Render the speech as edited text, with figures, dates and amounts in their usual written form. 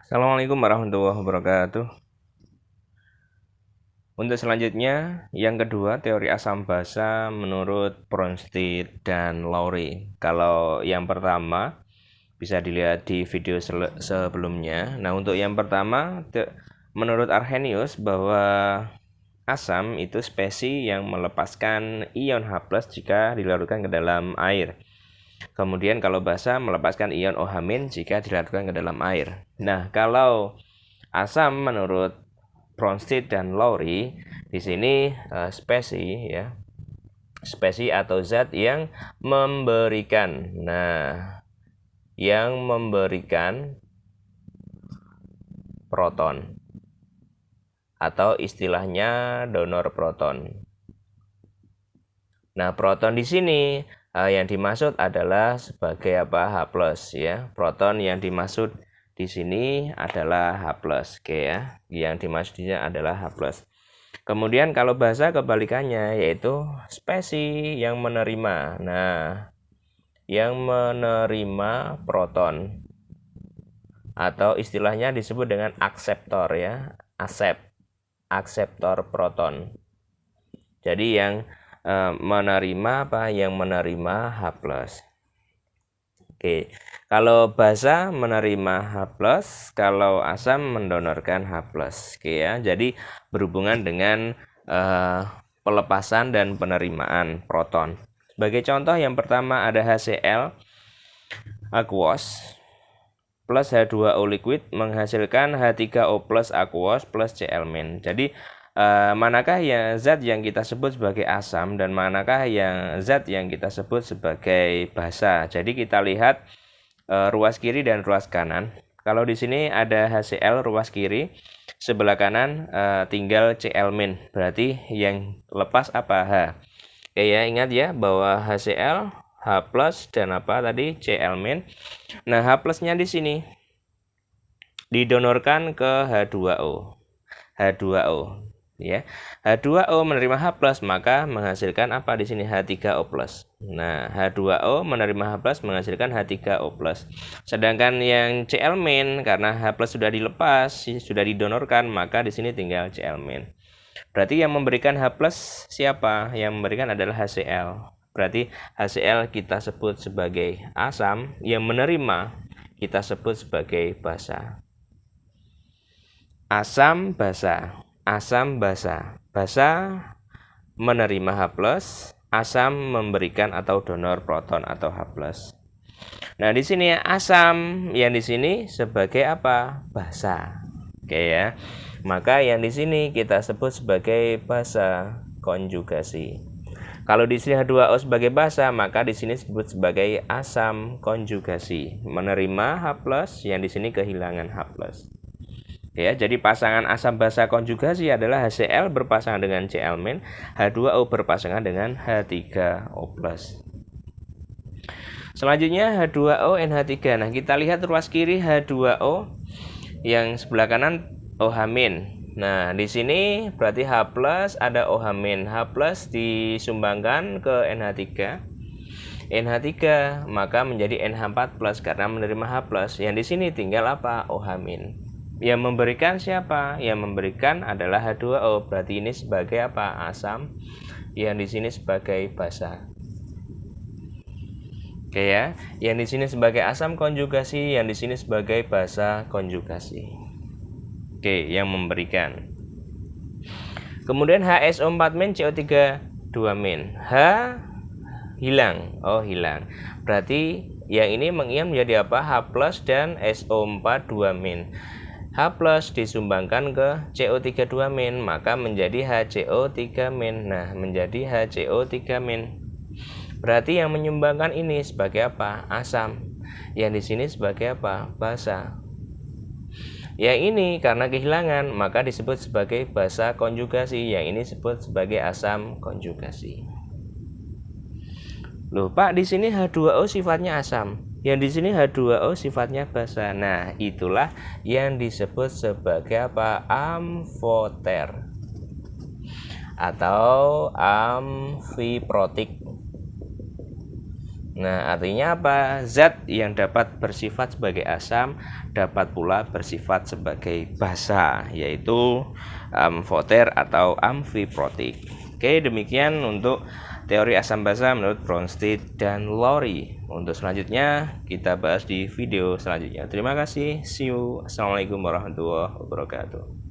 Assalamualaikum warahmatullahi wabarakatuh. Untuk selanjutnya, yang kedua, teori asam basa menurut Bronsted dan Lowry. Kalau yang pertama, bisa dilihat di video sebelumnya. Nah, untuk yang pertama, menurut Arrhenius bahwa asam itu spesies yang melepaskan ion H+ jika dilarutkan ke dalam air. Kemudian kalau basa melepaskan ion OH- jika dilarutkan ke dalam air. Nah, kalau asam menurut Bronsted dan Lowry di sini spesies ya, spesies atau zat yang memberikan. Nah, yang memberikan proton atau istilahnya donor proton. Nah, proton di sini yang dimaksud adalah sebagai apa? H+ ya. Proton yang dimaksud di sini adalah H+, oke ya. Yang dimaksudnya adalah H+. Kemudian kalau basa kebalikannya yaitu spesies yang menerima. Nah, yang menerima proton atau istilahnya disebut dengan akseptor ya. Akseptor proton. Jadi yang menerima apa? Yang menerima H+. Oke, kalau basa menerima H+, kalau asam mendonorkan H+. Oke ya, jadi berhubungan dengan pelepasan dan penerimaan proton. Sebagai contoh yang pertama ada HCl aqueous plus H2O liquid menghasilkan H3O plus aqueous plus Cl-. Jadi manakah yang zat yang kita sebut sebagai asam dan manakah yang zat yang kita sebut sebagai basa. Jadi kita lihat ruas kiri dan ruas kanan. Kalau di sini ada HCl ruas kiri, sebelah kanan tinggal Cl-. Berarti yang lepas apa? H. Oke ya, ingat ya bahwa HCl, H+ dan apa tadi? Cl-. Nah, H+-nya di sini didonorkan ke H2O. H2O ya. H2O menerima H+ maka menghasilkan apa di sini? H3O+. Nah, H2O menerima H+ menghasilkan H3O+. Sedangkan yang Cl- karena H+ sudah dilepas, sudah didonorkan, maka di sini tinggal Cl-. Berarti yang memberikan H+ siapa? Yang memberikan adalah HCl. Berarti HCl kita sebut sebagai asam, yang menerima kita sebut sebagai basa. Asam basa. Asam basa. Basa menerima H+, asam memberikan atau donor proton atau H+. Nah, di sini asam yang di sini sebagai apa? Basa. Oke ya. Maka yang di sini kita sebut sebagai basa konjugasi. Kalau di sini H2O sebagai basa, maka di sini disebut sebagai asam konjugasi. Menerima H+, yang di sini kehilangan H+. Ya, jadi pasangan asam basa konjugasi adalah HCl berpasangan dengan Cl-, H2O berpasangan dengan H3O+. Selanjutnya H2O NH3. Nah, kita lihat ruas kiri H2O, yang sebelah kanan OH-. Nah, di sini berarti H+ ada OH-. H+ disumbangkan ke NH3. NH3 maka menjadi NH4+ karena menerima H+. Yang di sini tinggal apa? OH-. Yang memberikan siapa? Yang memberikan adalah H2O. Berarti ini sebagai apa? Asam. Yang di sini sebagai basa. Oke ya. Yang di sini sebagai asam konjugasi, yang di sini sebagai basa konjugasi. Oke, yang memberikan. Kemudian HSO4- CO3 2-. H hilang. Oh, hilang. Berarti yang ini mengion menjadi apa? H+ dan SO4 2-. H+ disumbangkan ke CO3 2-, maka menjadi HCO3-. Nah, menjadi HCO3-. Berarti yang menyumbangkan ini sebagai apa? Asam. Yang di sini sebagai apa? Basa. Yang ini karena kehilangan maka disebut sebagai basa konjugasi. Yang ini disebut sebagai asam konjugasi. Loh, Pak, di sini H2O sifatnya asam. Yang di sini H2O sifatnya basa. Nah, itulah yang disebut sebagai apa? Amfoter atau amfiprotik. Nah, artinya apa? Zat yang dapat bersifat sebagai asam dapat pula bersifat sebagai basa, yaitu amfoter atau amfiprotik. Oke, demikian untuk teori asam basa menurut Bronsted dan Lowry. Untuk selanjutnya kita bahas di video selanjutnya. Terima kasih. See you. Assalamualaikum warahmatullahi wabarakatuh.